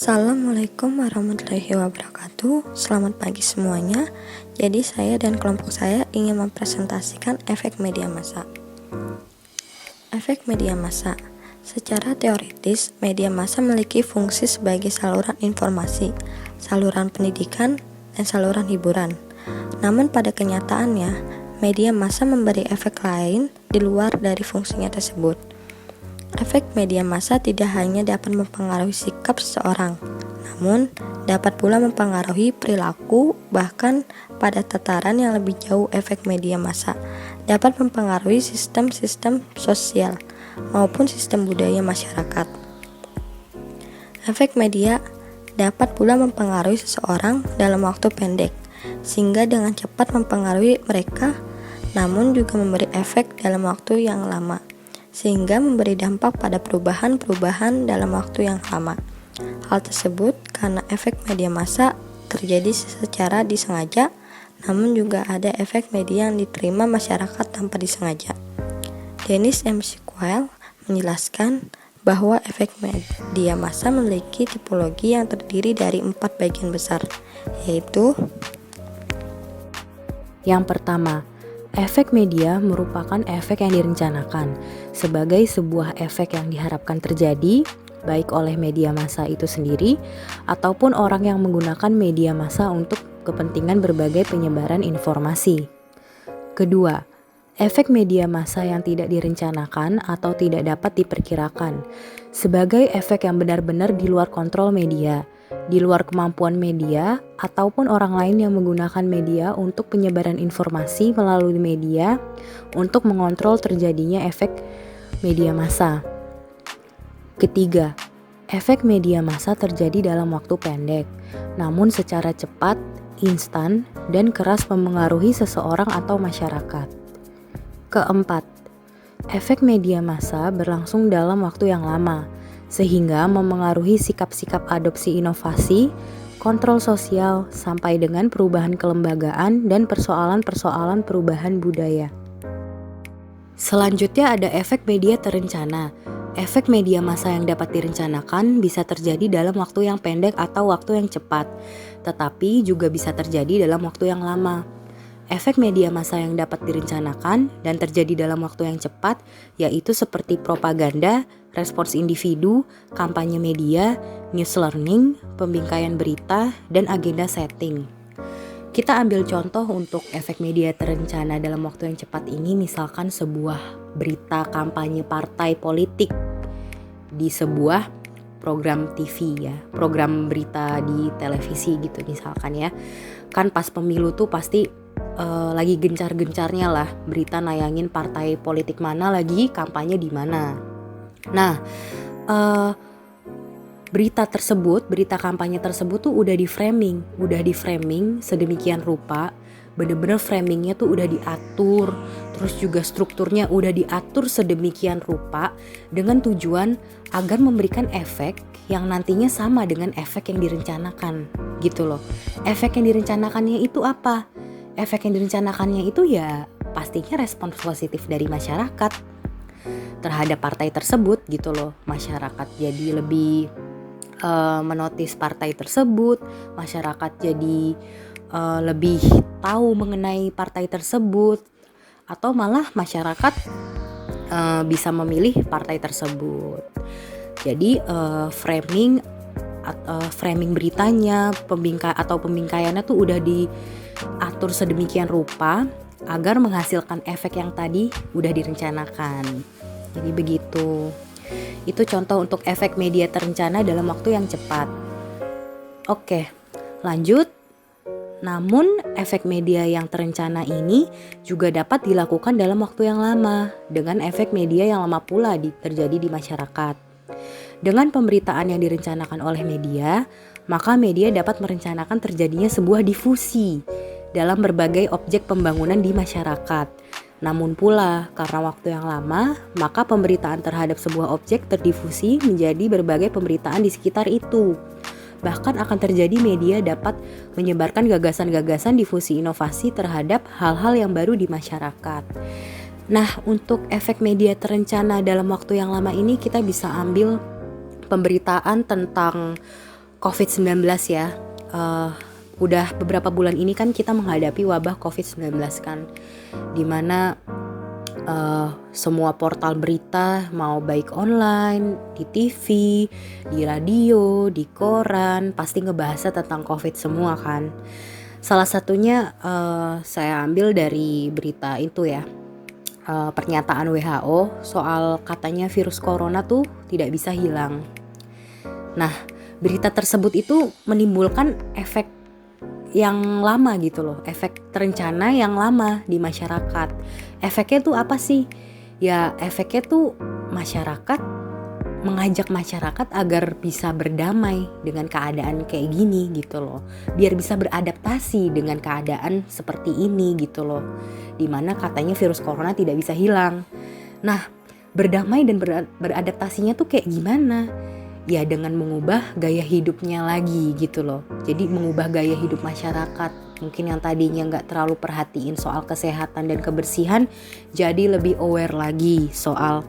Assalamualaikum warahmatullahi wabarakatuh. Selamat pagi semuanya. Jadi saya dan kelompok saya ingin mempresentasikan efek media massa. Efek media massa. Secara teoritis, media massa memiliki fungsi sebagai saluran informasi, saluran pendidikan, dan saluran hiburan. Namun pada kenyataannya, media massa memberi efek lain di luar dari fungsinya tersebut. Efek media massa tidak hanya dapat mempengaruhi sikap seseorang, namun dapat pula mempengaruhi perilaku. Bahkan pada tataran yang lebih jauh, efek media massa dapat mempengaruhi sistem-sistem sosial maupun sistem budaya masyarakat. Efek media dapat pula mempengaruhi seseorang dalam waktu pendek, sehingga dengan cepat mempengaruhi mereka, namun juga memberi efek dalam waktu yang lama, sehingga memberi dampak pada perubahan-perubahan dalam waktu yang lama. Hal tersebut karena efek media massa terjadi secara disengaja, namun juga ada efek media yang diterima masyarakat tanpa disengaja. Dennis M. Sequel menjelaskan bahwa efek media massa memiliki tipologi yang terdiri dari 4 bagian besar, yaitu: yang pertama, efek media merupakan efek yang direncanakan sebagai sebuah efek yang diharapkan terjadi baik oleh media massa itu sendiri ataupun orang yang menggunakan media massa untuk kepentingan berbagai penyebaran informasi. Kedua, efek media massa yang tidak direncanakan atau tidak dapat diperkirakan sebagai efek yang benar-benar di luar kontrol media, di luar kemampuan media ataupun orang lain yang menggunakan media untuk penyebaran informasi melalui media untuk mengontrol terjadinya efek media massa. Ketiga, efek media massa terjadi dalam waktu pendek, namun secara cepat, instan, dan keras mempengaruhi seseorang atau masyarakat. Keempat, efek media massa berlangsung dalam waktu yang lama, sehingga memengaruhi sikap-sikap adopsi inovasi, kontrol sosial, sampai dengan perubahan kelembagaan dan persoalan-persoalan perubahan budaya. Selanjutnya ada efek media terencana. Efek media massa yang dapat direncanakan bisa terjadi dalam waktu yang pendek atau waktu yang cepat, tetapi juga bisa terjadi dalam waktu yang lama. Efek media massa yang dapat direncanakan dan terjadi dalam waktu yang cepat yaitu seperti propaganda, respons individu, kampanye media, news learning, pembingkaian berita, dan agenda setting. Kita ambil contoh untuk efek media terencana dalam waktu yang cepat ini, misalkan sebuah berita kampanye partai politik di sebuah program TV ya, program berita di televisi gitu misalkan ya. Kan pas pemilu tuh pasti lagi gencar-gencarnya lah berita nayangin partai politik mana lagi kampanye di mana. Nah, berita kampanye tersebut tuh udah di framing sedemikian rupa, bener-bener framingnya tuh udah diatur, terus juga strukturnya udah diatur sedemikian rupa dengan tujuan agar memberikan efek yang nantinya sama dengan efek yang direncanakan gitu loh. Efek yang direncanakannya itu apa? Efek yang direncanakannya itu ya pastinya respons positif dari masyarakat terhadap partai tersebut gitu loh. Masyarakat jadi lebih menotis partai tersebut, masyarakat jadi lebih tahu mengenai partai tersebut, atau malah masyarakat bisa memilih partai tersebut. Jadi framing beritanya, pembingkaiannya tuh udah diatur sedemikian rupa agar menghasilkan efek yang tadi udah direncanakan. Jadi begitu. Itu contoh untuk efek media terencana dalam waktu yang cepat. Oke, lanjut. Namun, efek media yang terencana ini juga dapat dilakukan dalam waktu yang lama, dengan efek media yang lama pula terjadi di masyarakat. Dengan pemberitaan yang direncanakan oleh media, maka media dapat merencanakan terjadinya sebuah difusi dalam berbagai objek pembangunan di masyarakat. Namun pula, karena waktu yang lama, maka pemberitaan terhadap sebuah objek terdifusi menjadi berbagai pemberitaan di sekitar itu. Bahkan akan terjadi media dapat menyebarkan gagasan-gagasan difusi inovasi terhadap hal-hal yang baru di masyarakat. Nah, untuk efek media terencana dalam waktu yang lama ini kita bisa ambil pemberitaan tentang COVID-19 ya. Udah beberapa bulan ini kan kita menghadapi wabah COVID-19 kan, dimana semua portal berita, mau baik online, di TV, di radio, di koran, pasti ngebahasnya tentang COVID semua kan. Salah satunya saya ambil dari berita itu ya, pernyataan WHO soal katanya virus corona tuh tidak bisa hilang. Nah, berita tersebut itu menimbulkan efek yang lama gitu loh, efek terencana yang lama di masyarakat. Efeknya tuh apa sih? Ya efeknya tuh mengajak masyarakat agar bisa berdamai dengan keadaan kayak gini gitu loh, biar bisa beradaptasi dengan keadaan seperti ini gitu loh, dimana katanya virus corona tidak bisa hilang. Nah, berdamai dan beradaptasinya tuh kayak gimana? Ya dengan mengubah gaya hidupnya lagi gitu loh. Jadi mengubah gaya hidup masyarakat. Mungkin yang tadinya gak terlalu perhatiin soal kesehatan dan kebersihan, jadi lebih aware lagi soal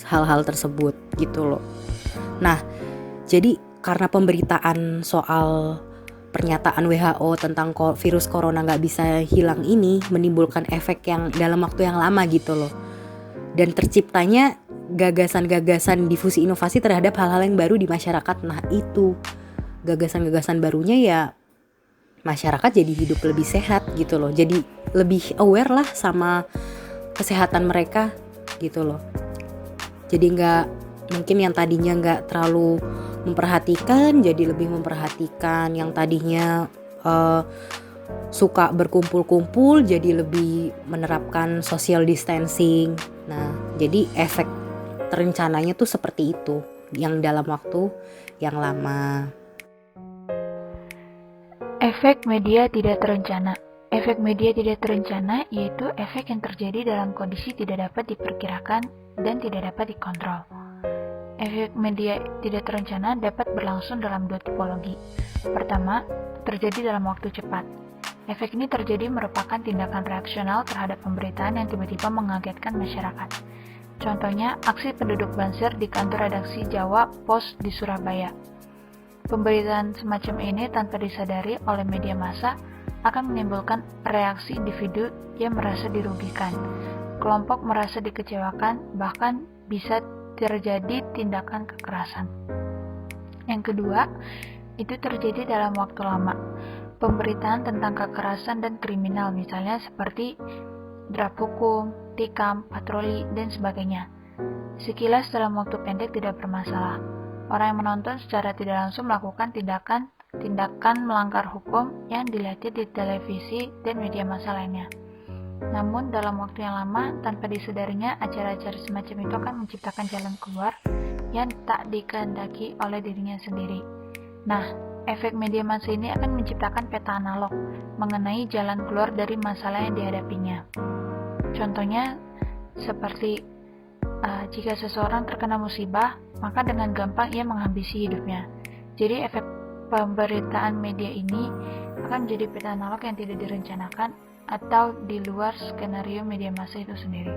hal-hal tersebut gitu loh. Nah, jadi karena pemberitaan soal pernyataan WHO tentang virus corona gak bisa hilang ini menimbulkan efek yang dalam waktu yang lama gitu loh. Dan terciptanya gagasan-gagasan difusi inovasi terhadap hal-hal yang baru di masyarakat. Nah itu gagasan-gagasan barunya ya masyarakat jadi hidup lebih sehat gitu loh, jadi lebih aware lah sama kesehatan mereka gitu loh. Jadi mungkin yang tadinya gak terlalu memperhatikan jadi lebih memperhatikan, yang tadinya suka berkumpul-kumpul jadi lebih menerapkan social distancing. Nah jadi efek terencananya tuh seperti itu, yang dalam waktu yang lama. Efek media tidak terencana. Efek media tidak terencana yaitu efek yang terjadi dalam kondisi tidak dapat diperkirakan dan tidak dapat dikontrol. Efek media tidak terencana dapat berlangsung dalam dua tipologi. Pertama, terjadi dalam waktu cepat. Efek ini terjadi merupakan tindakan reaksional terhadap pemberitaan yang tiba-tiba mengagetkan masyarakat. Contohnya, aksi penduduk Banser di kantor redaksi Jawa Pos di Surabaya. Pemberitaan semacam ini tanpa disadari oleh media massa akan menimbulkan reaksi individu yang merasa dirugikan, kelompok merasa dikecewakan, bahkan bisa terjadi tindakan kekerasan. Yang kedua, itu terjadi dalam waktu lama. Pemberitaan tentang kekerasan dan kriminal misalnya seperti draft hukum, tikam, patroli, dan sebagainya. Sekilas dalam waktu pendek tidak bermasalah. Orang yang menonton secara tidak langsung melakukan tindakan melanggar hukum yang dilihatnya di televisi dan media massa lainnya. Namun dalam waktu yang lama, tanpa disadarinya, acara-acara semacam itu akan menciptakan jalan keluar yang tak dikehendaki oleh dirinya sendiri. Nah, efek media massa ini akan menciptakan peta analog mengenai jalan keluar dari masalah yang dihadapinya. Contohnya seperti jika seseorang terkena musibah, maka dengan gampang ia menghabisi hidupnya. Jadi efek pemberitaan media ini akan menjadi peta analog yang tidak direncanakan atau di luar skenario media massa itu sendiri.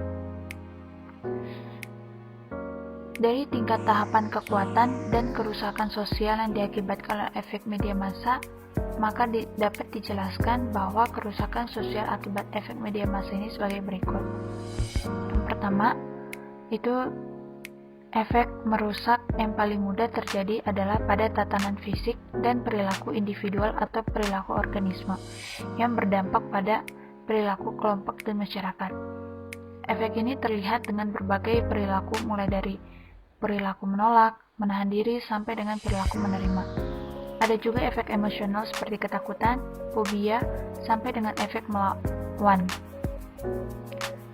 Dari tingkat tahapan kekuatan dan kerusakan sosial yang diakibatkan oleh efek media massa, maka dapat dijelaskan bahwa kerusakan sosial akibat efek media massa ini sebagai berikut. Yang pertama, itu efek merusak yang paling mudah terjadi adalah pada tatanan fisik dan perilaku individual atau perilaku organisme yang berdampak pada perilaku kelompok dan masyarakat. Efek ini terlihat dengan berbagai perilaku mulai dari perilaku menolak, menahan diri, sampai dengan perilaku menerima. Ada juga efek emosional seperti ketakutan, fobia, sampai dengan efek melawan.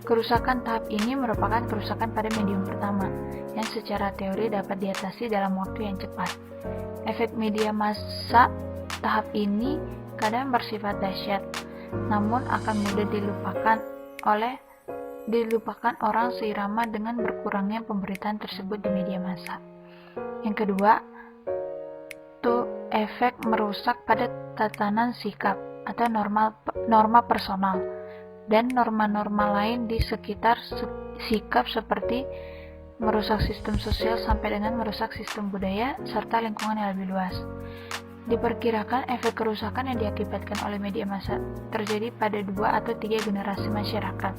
Kerusakan tahap ini merupakan kerusakan pada medium pertama, yang secara teori dapat diatasi dalam waktu yang cepat. Efek media massa tahap ini kadang bersifat dahsyat, namun akan mudah dilupakan orang seirama dengan berkurangnya pemberitaan tersebut di media massa. Yang kedua, efek merusak pada tatanan sikap atau norma personal dan norma-norma lain di sekitar sikap seperti merusak sistem sosial sampai dengan merusak sistem budaya serta lingkungan yang lebih luas. Diperkirakan efek kerusakan yang diakibatkan oleh media massa terjadi pada 2 atau 3 generasi masyarakat,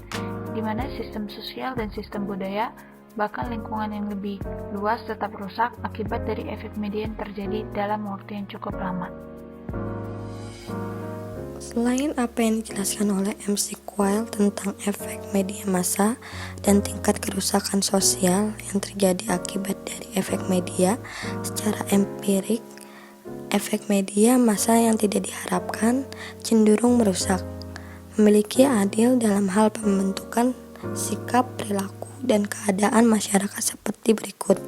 di mana sistem sosial dan sistem budaya, bahkan lingkungan yang lebih luas tetap rusak akibat dari efek media yang terjadi dalam waktu yang cukup lama. Selain apa yang dijelaskan oleh MC Quayle tentang efek media massa dan tingkat kerusakan sosial yang terjadi akibat dari efek media, secara empirik, efek media massa yang tidak diharapkan cenderung merusak, memiliki adil dalam hal pembentukan sikap, perilaku, dan keadaan masyarakat seperti berikut.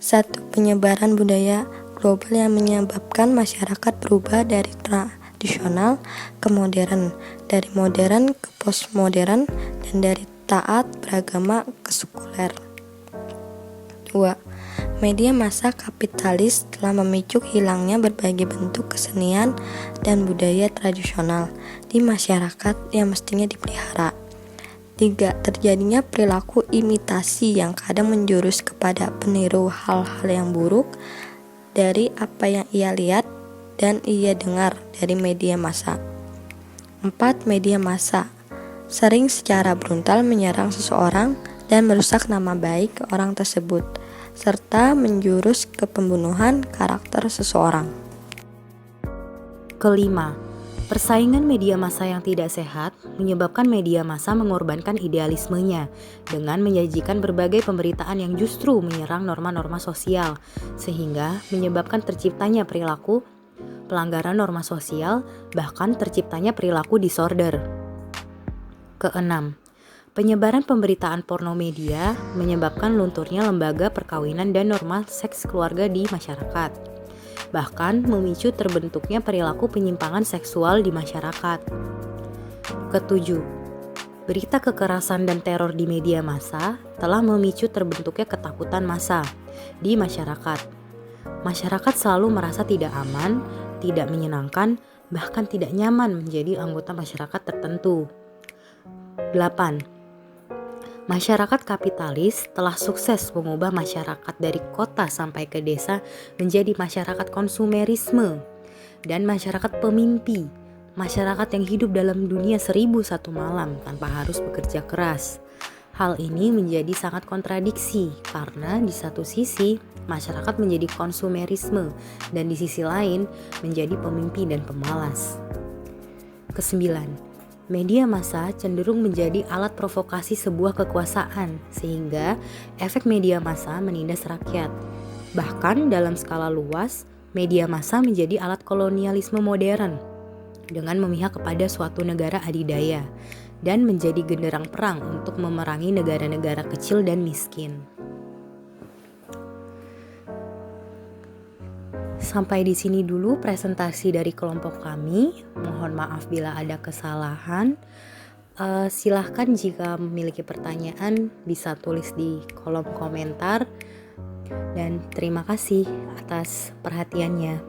1. Penyebaran budaya global yang menyebabkan masyarakat berubah dari tradisional ke modern, dari modern ke postmodern, dan dari taat beragama ke sekuler. 2. Media massa kapitalis telah memicu hilangnya berbagai bentuk kesenian dan budaya tradisional di masyarakat yang mestinya dipelihara. 3. Terjadinya perilaku imitasi yang kadang menjurus kepada peniru hal-hal yang buruk dari apa yang ia lihat dan ia dengar dari media massa. 4. Media massa sering secara brutal menyerang seseorang dan merusak nama baik orang tersebut, serta menjurus ke pembunuhan karakter seseorang. Kelima, persaingan media massa yang tidak sehat menyebabkan media massa mengorbankan idealismenya dengan menyajikan berbagai pemberitaan yang justru menyerang norma-norma sosial, sehingga menyebabkan terciptanya perilaku pelanggaran norma sosial, bahkan terciptanya perilaku disorder. Keenam, penyebaran pemberitaan porno media menyebabkan lunturnya lembaga perkawinan dan norma seks keluarga di masyarakat. Bahkan memicu terbentuknya perilaku penyimpangan seksual di masyarakat. Ketujuh, berita kekerasan dan teror di media massa telah memicu terbentuknya ketakutan massa di masyarakat. Masyarakat selalu merasa tidak aman, tidak menyenangkan, bahkan tidak nyaman menjadi anggota masyarakat tertentu. 8. Masyarakat kapitalis telah sukses mengubah masyarakat dari kota sampai ke desa menjadi masyarakat konsumerisme dan masyarakat pemimpi, masyarakat yang hidup dalam dunia 1001 malam tanpa harus bekerja keras. Hal ini menjadi sangat kontradiksi karena di satu sisi masyarakat menjadi konsumerisme dan di sisi lain menjadi pemimpi dan pemalas. Kesembilan, media massa cenderung menjadi alat provokasi sebuah kekuasaan, sehingga efek media massa menindas rakyat. Bahkan dalam skala luas, media massa menjadi alat kolonialisme modern dengan memihak kepada suatu negara adidaya dan menjadi genderang perang untuk memerangi negara-negara kecil dan miskin. Sampai di sini dulu presentasi dari kelompok kami. Mohon maaf bila ada kesalahan. Silahkan jika memiliki pertanyaan bisa tulis di kolom komentar. Dan terima kasih atas perhatiannya.